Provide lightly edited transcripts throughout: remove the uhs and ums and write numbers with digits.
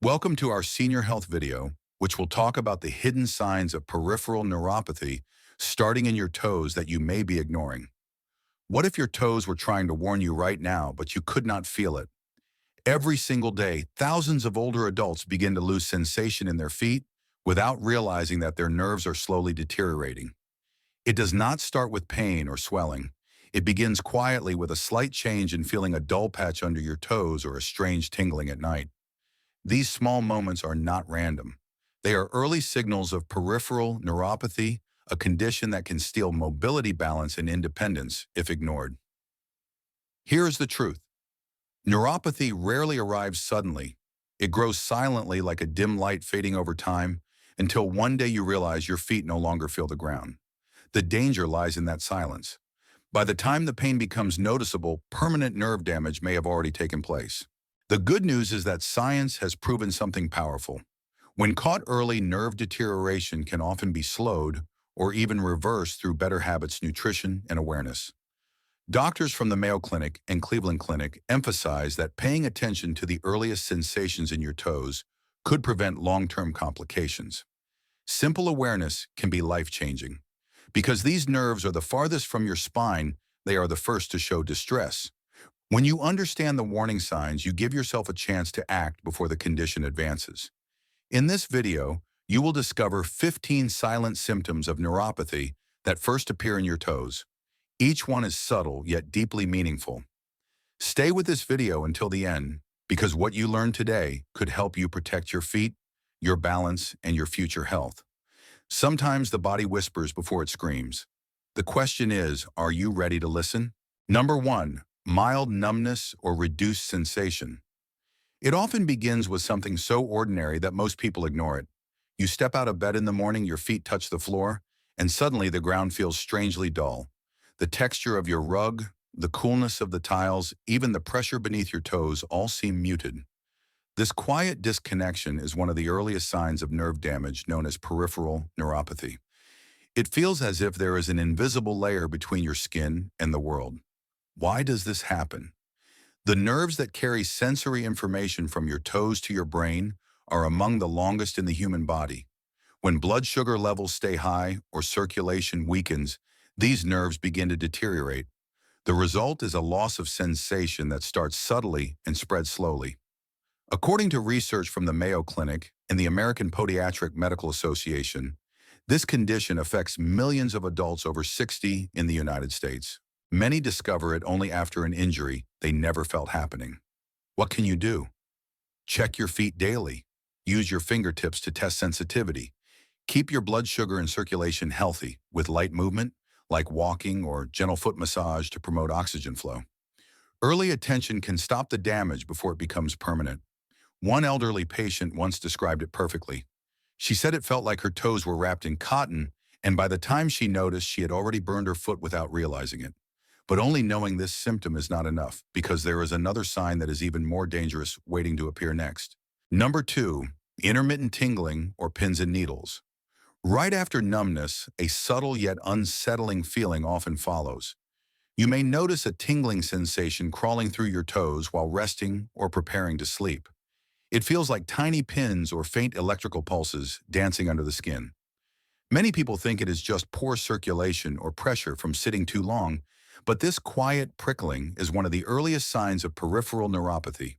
Welcome to our senior health video, which will talk about the hidden signs of peripheral neuropathy starting in your toes that you may be ignoring. What if your toes were trying to warn you right now, but you could not feel it? Every single day, thousands of older adults begin to lose sensation in their feet without realizing that their nerves are slowly deteriorating. It does not start with pain or swelling. It begins quietly with a slight change in feeling a dull patch under your toes or a strange tingling at night. These small moments are not random. They are early signals of peripheral neuropathy, a condition that can steal mobility, balance, and independence if ignored. Here is the truth. Neuropathy rarely arrives suddenly. It grows silently like a dim light fading over time until one day you realize your feet no longer feel the ground. The danger lies in that silence. By the time the pain becomes noticeable, permanent nerve damage may have already taken place. The good news is that science has proven something powerful. When caught early, nerve deterioration can often be slowed or even reversed through better habits, nutrition, and awareness. Doctors from the Mayo Clinic and Cleveland Clinic emphasize that paying attention to the earliest sensations in your toes could prevent long-term complications. Simple awareness can be life-changing. Because these nerves are the farthest from your spine, they are the first to show distress. When you understand the warning signs, you give yourself a chance to act before the condition advances. In this video, you will discover 15 silent symptoms of neuropathy that first appear in your toes. Each one is subtle yet deeply meaningful. Stay with this video until the end, because what you learn today could help you protect your feet, your balance, and your future health. Sometimes the body whispers before it screams. The question is, are you ready to listen? Number 1. Mild numbness or reduced sensation. It often begins with something so ordinary that most people ignore it. You step out of bed in the morning, your feet touch the floor, and suddenly the ground feels strangely dull. The texture of your rug, the coolness of the tiles, even the pressure beneath your toes all seem muted. This quiet disconnection is one of the earliest signs of nerve damage known as peripheral neuropathy. It feels as if there is an invisible layer between your skin and the world. Why does this happen? The nerves that carry sensory information from your toes to your brain are among the longest in the human body. When blood sugar levels stay high or circulation weakens, these nerves begin to deteriorate. The result is a loss of sensation that starts subtly and spreads slowly. According to research from the Mayo Clinic and the American Podiatric Medical Association, this condition affects millions of adults over 60 in the United States. Many discover it only after an injury they never felt happening. What can you do? Check your feet daily. Use your fingertips to test sensitivity. Keep your blood sugar and circulation healthy with light movement, like walking or gentle foot massage to promote oxygen flow. Early attention can stop the damage before it becomes permanent. One elderly patient once described it perfectly. She said it felt like her toes were wrapped in cotton, and by the time she noticed, she had already burned her foot without realizing it. But only knowing this symptom is not enough, because there is another sign that is even more dangerous waiting to appear next. Number 2, intermittent tingling or pins and needles. Right after numbness, a subtle yet unsettling feeling often follows. You may notice a tingling sensation crawling through your toes while resting or preparing to sleep. It feels like tiny pins or faint electrical pulses dancing under the skin. Many people think it is just poor circulation or pressure from sitting too long, but this quiet prickling is one of the earliest signs of peripheral neuropathy.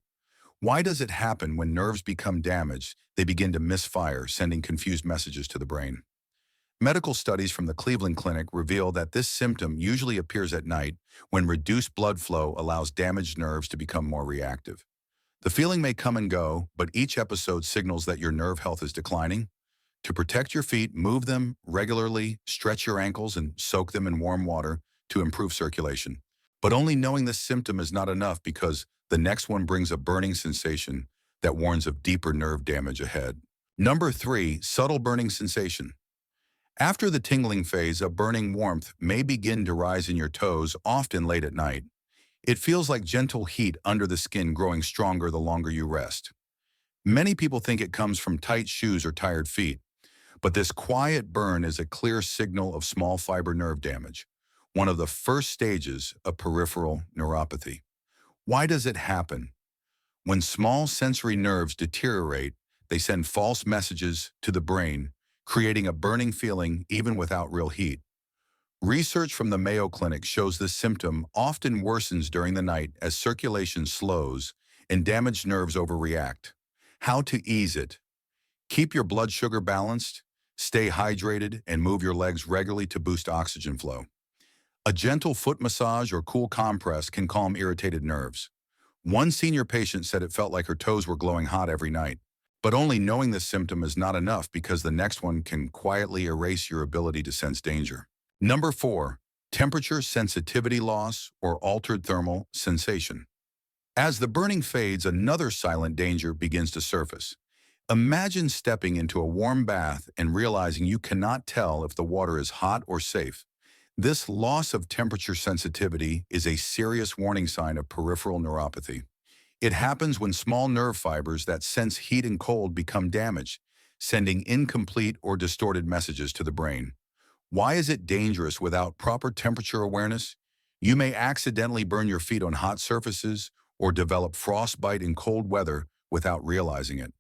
Why does it happen when nerves become damaged? They begin to misfire, sending confused messages to the brain. Medical studies from the Cleveland Clinic reveal that this symptom usually appears at night when reduced blood flow allows damaged nerves to become more reactive. The feeling may come and go, but each episode signals that your nerve health is declining. To protect your feet, move them regularly, stretch your ankles, and soak them in warm water to improve circulation. But only knowing this symptom is not enough, because the next one brings a burning sensation that warns of deeper nerve damage ahead. Number 3, subtle burning sensation. After the tingling phase, a burning warmth may begin to rise in your toes, often late at night. It feels like gentle heat under the skin, growing stronger the longer you rest. Many people think it comes from tight shoes or tired feet, but this quiet burn is a clear signal of small fiber nerve damage, one of the first stages of peripheral neuropathy. Why does it happen? When small sensory nerves deteriorate, they send false messages to the brain, creating a burning feeling even without real heat. Research from the Mayo Clinic shows this symptom often worsens during the night as circulation slows and damaged nerves overreact. How to ease it? Keep your blood sugar balanced, stay hydrated, and move your legs regularly to boost oxygen flow. A gentle foot massage or cool compress can calm irritated nerves. One senior patient said it felt like her toes were glowing hot every night. But only knowing this symptom is not enough because the next one can quietly erase your ability to sense danger. Number 4, temperature sensitivity loss or altered thermal sensation. As the burning fades, another silent danger begins to surface. Imagine stepping into a warm bath and realizing you cannot tell if the water is hot or safe. This loss of temperature sensitivity is a serious warning sign of peripheral neuropathy. It happens when small nerve fibers that sense heat and cold become damaged, sending incomplete or distorted messages to the brain. Why is it dangerous without proper temperature awareness? You may accidentally burn your feet on hot surfaces or develop frostbite in cold weather without realizing it.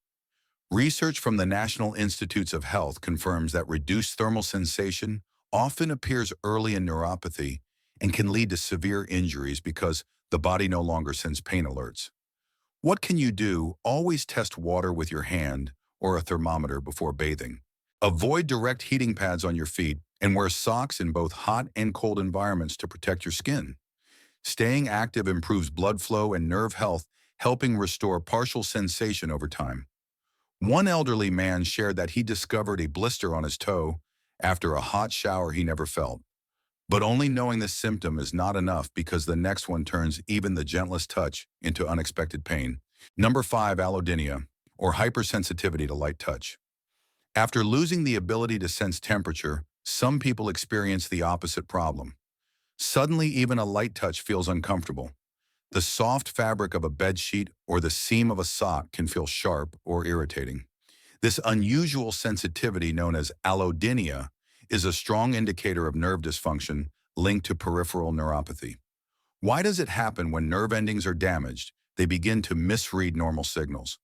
Research from the National Institutes of Health confirms that reduced thermal sensation often appears early in neuropathy and can lead to severe injuries because the body no longer sends pain alerts. What can you do? Always test water with your hand or a thermometer before bathing. Avoid direct heating pads on your feet and wear socks in both hot and cold environments to protect your skin. Staying active improves blood flow and nerve health, helping restore partial sensation over time. One elderly man shared that he discovered a blister on his toe after a hot shower he never felt. But only knowing this symptom is not enough because the next one turns even the gentlest touch into unexpected pain. Number 5, allodynia, or hypersensitivity to light touch. After losing the ability to sense temperature, some people experience the opposite problem. Suddenly, even a light touch feels uncomfortable. The soft fabric of a bedsheet or the seam of a sock can feel sharp or irritating. This unusual sensitivity, known as allodynia, is a strong indicator of nerve dysfunction linked to peripheral neuropathy. Why does it happen when nerve endings are damaged? They begin to misread normal signals.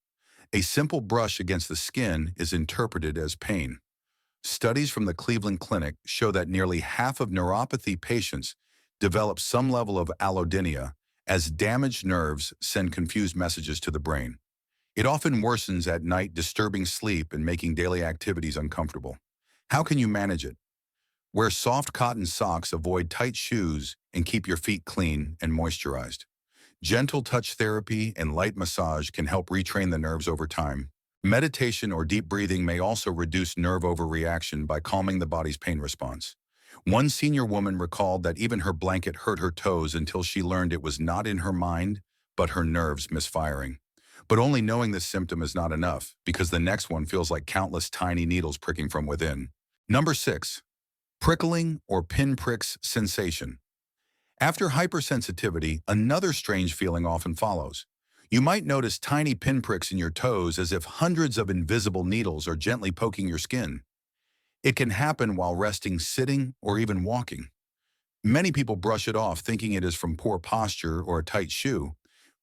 A simple brush against the skin is interpreted as pain. Studies from the Cleveland Clinic show that nearly half of neuropathy patients develop some level of allodynia as damaged nerves send confused messages to the brain. It often worsens at night, disturbing sleep and making daily activities uncomfortable. How can you manage it? Wear soft cotton socks, avoid tight shoes, and keep your feet clean and moisturized. Gentle touch therapy and light massage can help retrain the nerves over time. Meditation or deep breathing may also reduce nerve overreaction by calming the body's pain response. One senior woman recalled that even her blanket hurt her toes until she learned it was not in her mind, but her nerves misfiring. But only knowing this symptom is not enough because the next one feels like countless tiny needles pricking from within. Number 6, prickling or pinpricks sensation. After hypersensitivity, another strange feeling often follows. You might notice tiny pinpricks in your toes as if hundreds of invisible needles are gently poking your skin. It can happen while resting, sitting, or even walking. Many people brush it off thinking it is from poor posture or a tight shoe,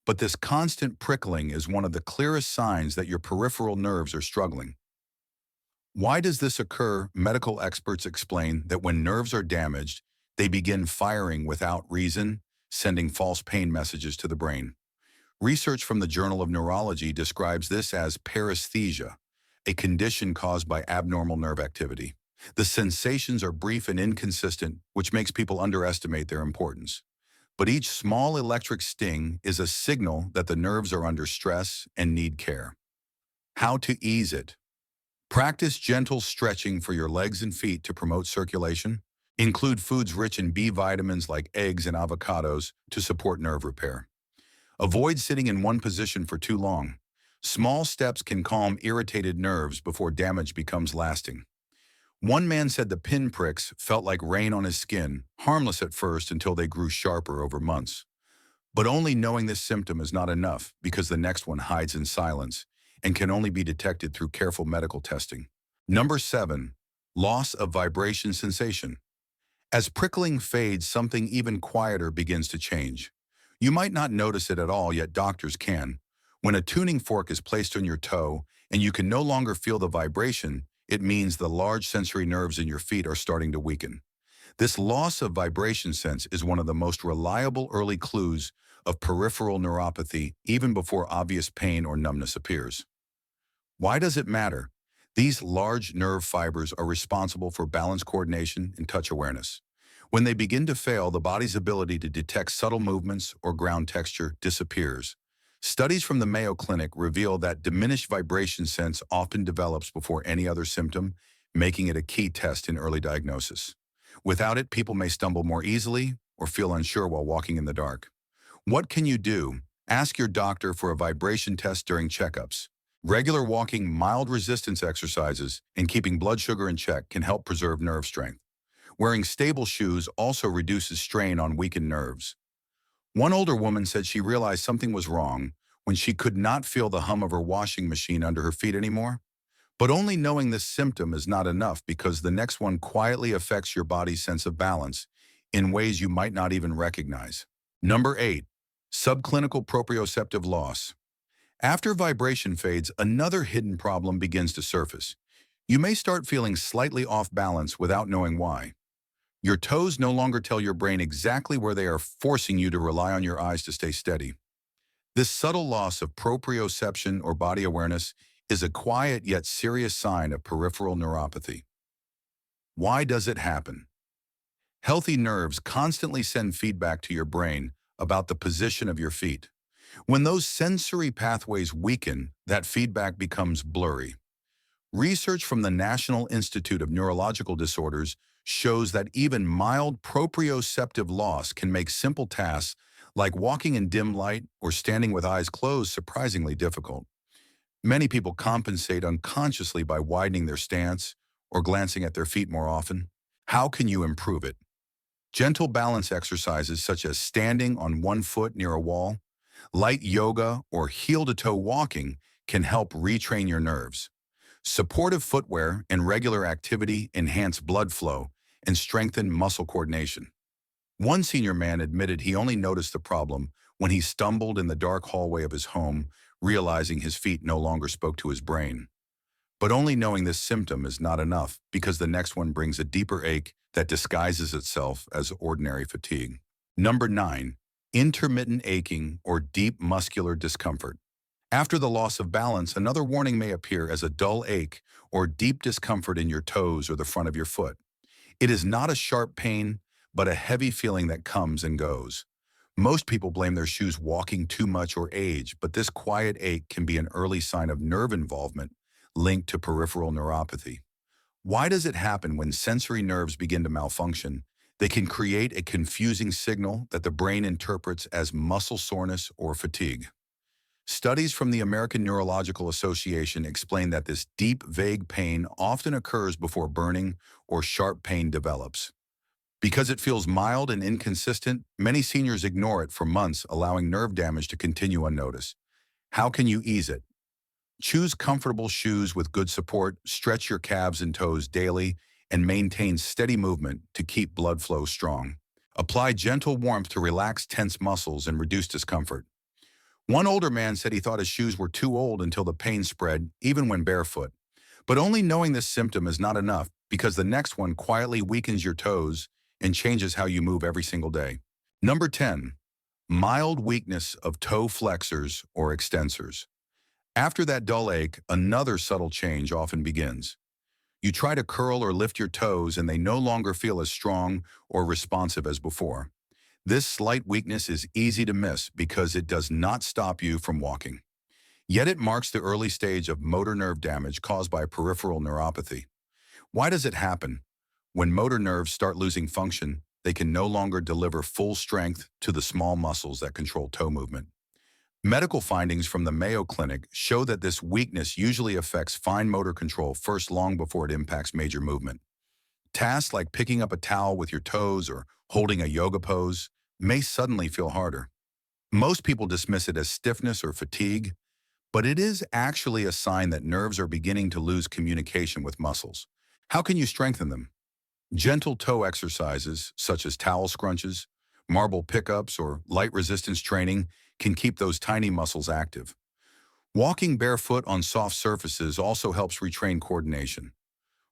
but this constant prickling is one of the clearest signs that your peripheral nerves are struggling. Why does this occur? Medical experts explain that when nerves are damaged, they begin firing without reason, sending false pain messages to the brain. Research from the Journal of Neurology describes this as paresthesia, a condition caused by abnormal nerve activity. The sensations are brief and inconsistent, which makes people underestimate their importance. But each small electric sting is a signal that the nerves are under stress and need care. How to ease it? Practice gentle stretching for your legs and feet to promote circulation. Include foods rich in B vitamins like eggs and avocados to support nerve repair. Avoid sitting in one position for too long. Small steps can calm irritated nerves before damage becomes lasting. One man said the pinpricks felt like rain on his skin, harmless at first until they grew sharper over months. But only knowing this symptom is not enough because the next one hides in silence and can only be detected through careful medical testing. Number 7, loss of vibration sensation. As prickling fades, something even quieter begins to change. You might not notice it at all, yet doctors can. When a tuning fork is placed on your toe and you can no longer feel the vibration, it means the large sensory nerves in your feet are starting to weaken. This loss of vibration sense is one of the most reliable early clues of peripheral neuropathy even before obvious pain or numbness appears. Why does it matter? These large nerve fibers are responsible for balance coordination and touch awareness. When they begin to fail, the body's ability to detect subtle movements or ground texture disappears. Studies from the Mayo Clinic reveal that diminished vibration sense often develops before any other symptom, making it a key test in early diagnosis. Without it, people may stumble more easily or feel unsure while walking in the dark. What can you do? Ask your doctor for a vibration test during checkups. Regular walking, mild resistance exercises, and keeping blood sugar in check can help preserve nerve strength. Wearing stable shoes also reduces strain on weakened nerves. One older woman said she realized something was wrong when she could not feel the hum of her washing machine under her feet anymore. But only knowing this symptom is not enough because the next one quietly affects your body's sense of balance in ways you might not even recognize. Number 8. Subclinical proprioceptive loss. After vibration fades, another hidden problem begins to surface. You may start feeling slightly off balance without knowing why. Your toes no longer tell your brain exactly where they are, forcing you to rely on your eyes to stay steady. This subtle loss of proprioception or body awareness is a quiet yet serious sign of peripheral neuropathy. Why does it happen? Healthy nerves constantly send feedback to your brain about the position of your feet. When those sensory pathways weaken, that feedback becomes blurry. Research from the National Institute of Neurological Disorders shows that even mild proprioceptive loss can make simple tasks like walking in dim light or standing with eyes closed surprisingly difficult. Many people compensate unconsciously by widening their stance or glancing at their feet more often. How can you improve it? Gentle balance exercises such as standing on one foot near a wall, light yoga, or heel-to-toe walking can help retrain your nerves. Supportive footwear and regular activity enhance blood flow and strengthen muscle coordination. One senior man admitted he only noticed the problem when he stumbled in the dark hallway of his home, realizing his feet no longer spoke to his brain. But only knowing this symptom is not enough because the next one brings a deeper ache that disguises itself as ordinary fatigue. Number 9. Intermittent aching or deep muscular discomfort. After the loss of balance, another warning may appear as a dull ache or deep discomfort in your toes or the front of your foot. It is not a sharp pain, but a heavy feeling that comes and goes. Most people blame their shoes walking too much or age, but this quiet ache can be an early sign of nerve involvement linked to peripheral neuropathy. Why does it happen when sensory nerves begin to malfunction? They can create a confusing signal that the brain interprets as muscle soreness or fatigue. Studies from the American Neurological Association explain that this deep, vague pain often occurs before burning or sharp pain develops. Because it feels mild and inconsistent, many seniors ignore it for months, allowing nerve damage to continue unnoticed. How can you ease it? Choose comfortable shoes with good support, stretch your calves and toes daily, and maintain steady movement to keep blood flow strong. Apply gentle warmth to relax tense muscles and reduce discomfort. One older man said he thought his shoes were too old until the pain spread, even when barefoot. But only knowing this symptom is not enough because the next one quietly weakens your toes and changes how you move every single day. Number 10. Mild weakness of toe flexors or extensors. After that dull ache, another subtle change often begins. You try to curl or lift your toes and they no longer feel as strong or responsive as before. This slight weakness is easy to miss because it does not stop you from walking. Yet it marks the early stage of motor nerve damage caused by peripheral neuropathy. Why does it happen? When motor nerves start losing function, they can no longer deliver full strength to the small muscles that control toe movement. Medical findings from the Mayo Clinic show that this weakness usually affects fine motor control first long before it impacts major movement. Tasks like picking up a towel with your toes or holding a yoga pose may suddenly feel harder. Most people dismiss it as stiffness or fatigue, but it is actually a sign that nerves are beginning to lose communication with muscles. How can you strengthen them? Gentle toe exercises, such as towel scrunches, marble pickups, or light resistance training, can keep those tiny muscles active. Walking barefoot on soft surfaces also helps retrain coordination.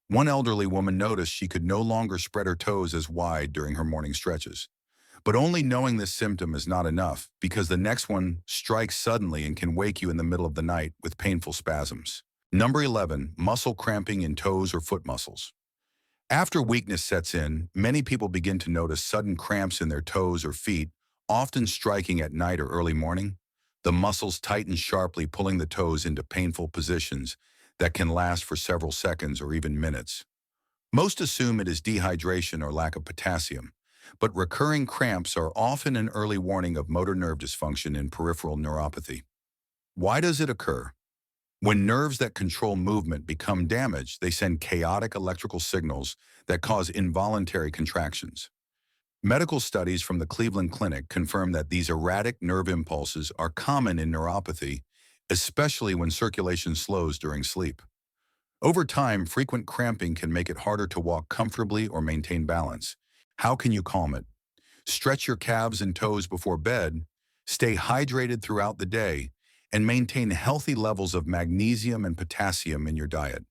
One elderly woman noticed she could no longer spread her toes as wide during her morning stretches. But only knowing this symptom is not enough because the next one strikes suddenly and can wake you in the middle of the night with painful spasms. Number 11, muscle cramping in toes or foot muscles. After weakness sets in, many people begin to notice sudden cramps in their toes or feet, often striking at night or early morning. The muscles tighten sharply, pulling the toes into painful positions that can last for several seconds or even minutes. Most assume it is dehydration or lack of potassium, but recurring cramps are often an early warning of motor nerve dysfunction in peripheral neuropathy. Why does it occur? When nerves that control movement become damaged, they send chaotic electrical signals that cause involuntary contractions. Medical studies from the Cleveland Clinic confirm that these erratic nerve impulses are common in neuropathy, especially when circulation slows during sleep. Over time, frequent cramping can make it harder to walk comfortably or maintain balance. How can you calm it? Stretch your calves and toes before bed, stay hydrated throughout the day, and maintain healthy levels of magnesium and potassium in your diet.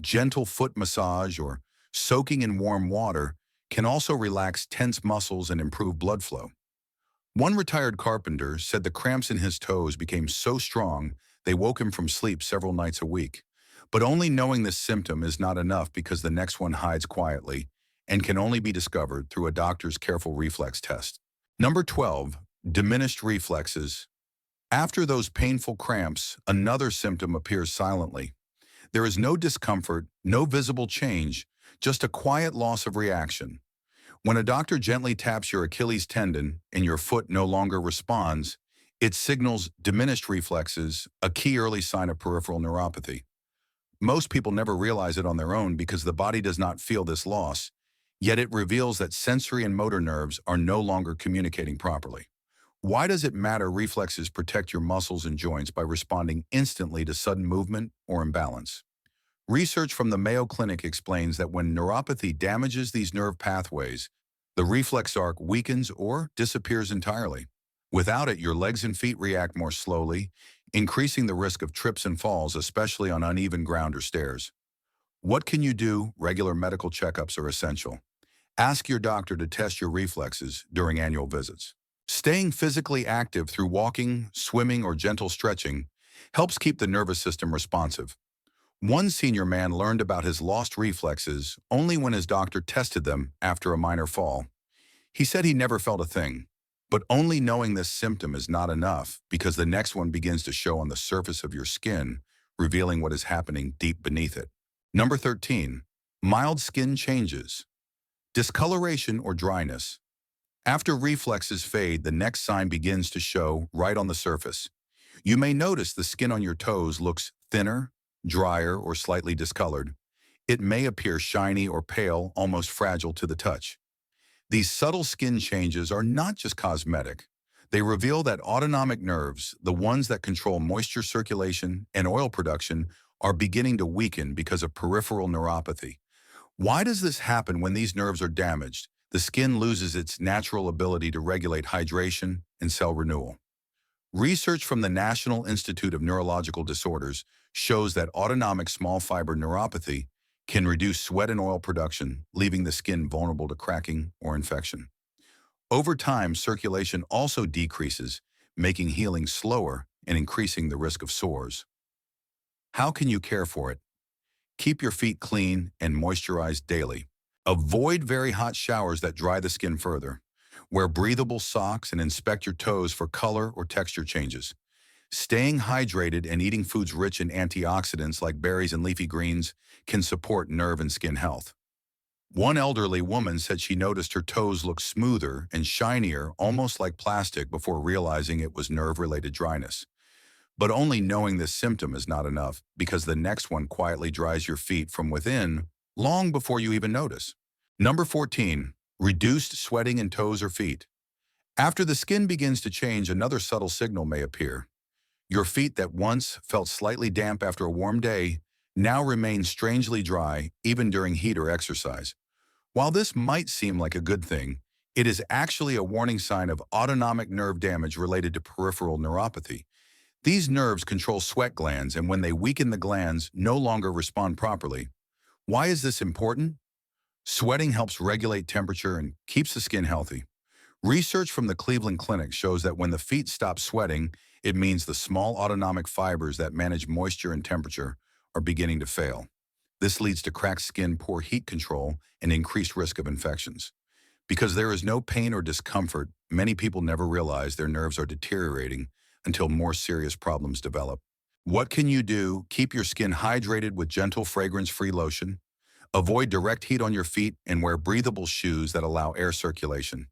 Gentle foot massage or soaking in warm water can also relax tense muscles and improve blood flow. One retired carpenter said the cramps in his toes became so strong they woke him from sleep several nights a week. But only knowing this symptom is not enough because the next one hides quietly and can only be discovered through a doctor's careful reflex test. Number 12, diminished reflexes. After those painful cramps, another symptom appears silently. There is no discomfort, no visible change, just a quiet loss of reaction. When a doctor gently taps your Achilles tendon and your foot no longer responds, it signals diminished reflexes, a key early sign of peripheral neuropathy. Most people never realize it on their own because the body does not feel this loss, yet it reveals that sensory and motor nerves are no longer communicating properly. Why does it matter reflexes protect your muscles and joints by responding instantly to sudden movement or imbalance? Research from the Mayo Clinic explains that when neuropathy damages these nerve pathways, the reflex arc weakens or disappears entirely. Without it, your legs and feet react more slowly, increasing the risk of trips and falls, especially on uneven ground or stairs. What can you do? Regular medical checkups are essential. Ask your doctor to test your reflexes during annual visits. Staying physically active through walking, swimming, or gentle stretching helps keep the nervous system responsive. One senior man learned about his lost reflexes only when his doctor tested them after a minor fall. He said he never felt a thing, but only knowing this symptom is not enough because the next one begins to show on the surface of your skin, revealing what is happening deep beneath it. Number 13, mild skin changes. Discoloration or dryness. After reflexes fade, the next sign begins to show right on the surface. You may notice the skin on your toes looks thinner, drier, or slightly discolored. It may appear shiny or pale, almost fragile to the touch. These subtle skin changes are not just cosmetic. They reveal that autonomic nerves, the ones that control moisture circulation and oil production, are beginning to weaken because of peripheral neuropathy. Why does this happen when these nerves are damaged? The skin loses its natural ability to regulate hydration and cell renewal. Research from the National Institute of Neurological Disorders shows that autonomic small fiber neuropathy can reduce sweat and oil production, leaving the skin vulnerable to cracking or infection. Over time, circulation also decreases, making healing slower and increasing the risk of sores. How can you care for it? Keep your feet clean and moisturized daily. Avoid very hot showers that dry the skin further. Wear breathable socks and inspect your toes for color or texture changes. Staying hydrated and eating foods rich in antioxidants like berries and leafy greens can support nerve and skin health. One elderly woman said she noticed her toes looked smoother and shinier, almost like plastic, before realizing it was nerve-related dryness. But only knowing this symptom is not enough because the next one quietly dries your feet from within long before you even notice. Number 14, reduced sweating in toes or feet. After the skin begins to change, another subtle signal may appear. Your feet that once felt slightly damp after a warm day now remain strangely dry even during heat or exercise. While this might seem like a good thing, it is actually a warning sign of autonomic nerve damage related to peripheral neuropathy. These nerves control sweat glands, and when they weaken, the glands no longer respond properly. Why is this important? Sweating helps regulate temperature and keeps the skin healthy. Research from the Cleveland Clinic shows that when the feet stop sweating, it means the small autonomic fibers that manage moisture and temperature are beginning to fail. This leads to cracked skin, poor heat control, and increased risk of infections. Because there is no pain or discomfort, many people never realize their nerves are deteriorating until more serious problems develop. What can you do? Keep your skin hydrated with gentle fragrance-free lotion. Avoid direct heat on your feet and wear breathable shoes that allow air circulation.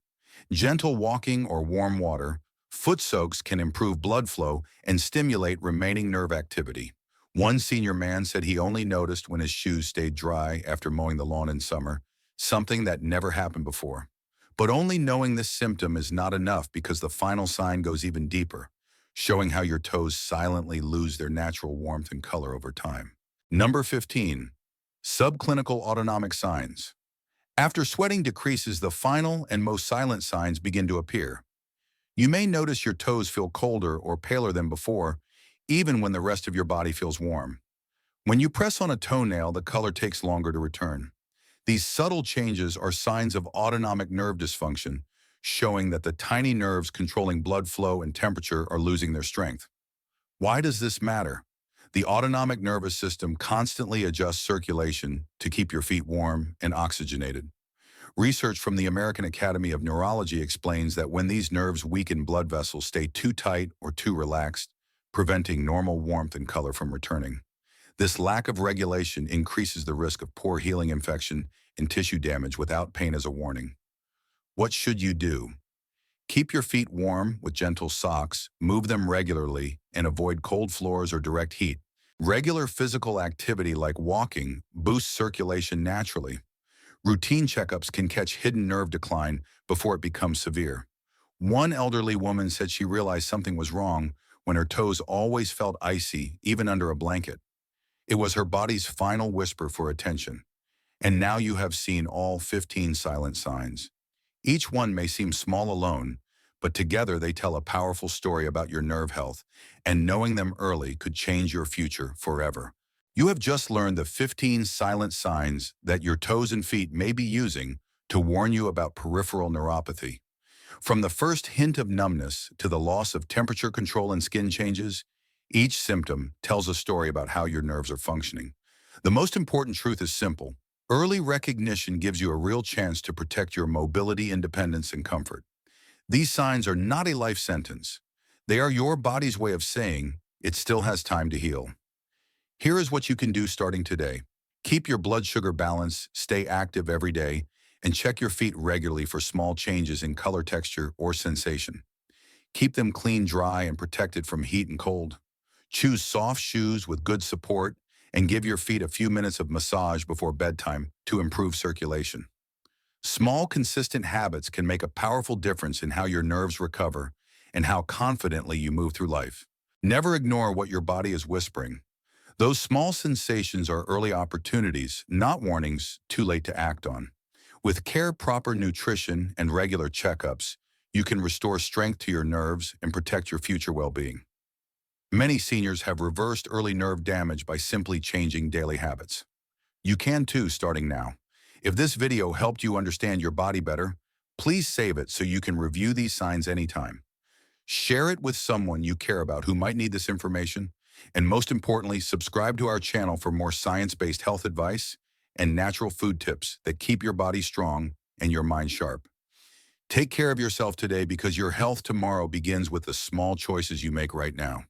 Gentle walking or warm water, foot soaks can improve blood flow and stimulate remaining nerve activity. One senior man said he only noticed when his shoes stayed dry after mowing the lawn in summer, something that never happened before. But only knowing this symptom is not enough because the final sign goes even deeper, showing how your toes silently lose their natural warmth and color over time. Number 15. Subclinical autonomic signs. After sweating decreases, the final and most silent signs begin to appear. You may notice your toes feel colder or paler than before, even when the rest of your body feels warm. When you press on a toenail, the color takes longer to return. These subtle changes are signs of autonomic nerve dysfunction, showing that the tiny nerves controlling blood flow and temperature are losing their strength. Why does this matter? The autonomic nervous system constantly adjusts circulation to keep your feet warm and oxygenated. Research from the American Academy of Neurology explains that when these nerves weaken, blood vessels stay too tight or too relaxed, preventing normal warmth and color from returning. This lack of regulation increases the risk of poor healing, infection, and tissue damage without pain as a warning. What should you do? Keep your feet warm with gentle socks, move them regularly, and avoid cold floors or direct heat. Regular physical activity like walking boosts circulation naturally. Routine checkups can catch hidden nerve decline before it becomes severe. One elderly woman said she realized something was wrong when her toes always felt icy, even under a blanket. It was her body's final whisper for attention. And now you have seen all 15 silent signs. Each one may seem small alone, but together they tell a powerful story about your nerve health, and knowing them early could change your future forever. You have just learned the 15 silent signs that your toes and feet may be using to warn you about peripheral neuropathy. From the first hint of numbness to the loss of temperature control and skin changes, each symptom tells a story about how your nerves are functioning. The most important truth is simple. Early recognition gives you a real chance to protect your mobility, independence, and comfort. These signs are not a life sentence. They are your body's way of saying it still has time to heal. Here is what you can do starting today. Keep your blood sugar balanced, stay active every day, and check your feet regularly for small changes in color, texture, or sensation. Keep them clean, dry, and protected from heat and cold. Choose soft shoes with good support, and give your feet a few minutes of massage before bedtime to improve circulation. Small, consistent habits can make a powerful difference in how your nerves recover and how confidently you move through life. Never ignore what your body is whispering. Those small sensations are early opportunities, not warnings too late to act on. With care, proper nutrition, and regular checkups, you can restore strength to your nerves and protect your future well-being. Many seniors have reversed early nerve damage by simply changing daily habits. You can too, starting now. If this video helped you understand your body better, please save it so you can review these signs anytime. Share it with someone you care about who might need this information, and most importantly, subscribe to our channel for more science-based health advice and natural food tips that keep your body strong and your mind sharp. Take care of yourself today because your health tomorrow begins with the small choices you make right now.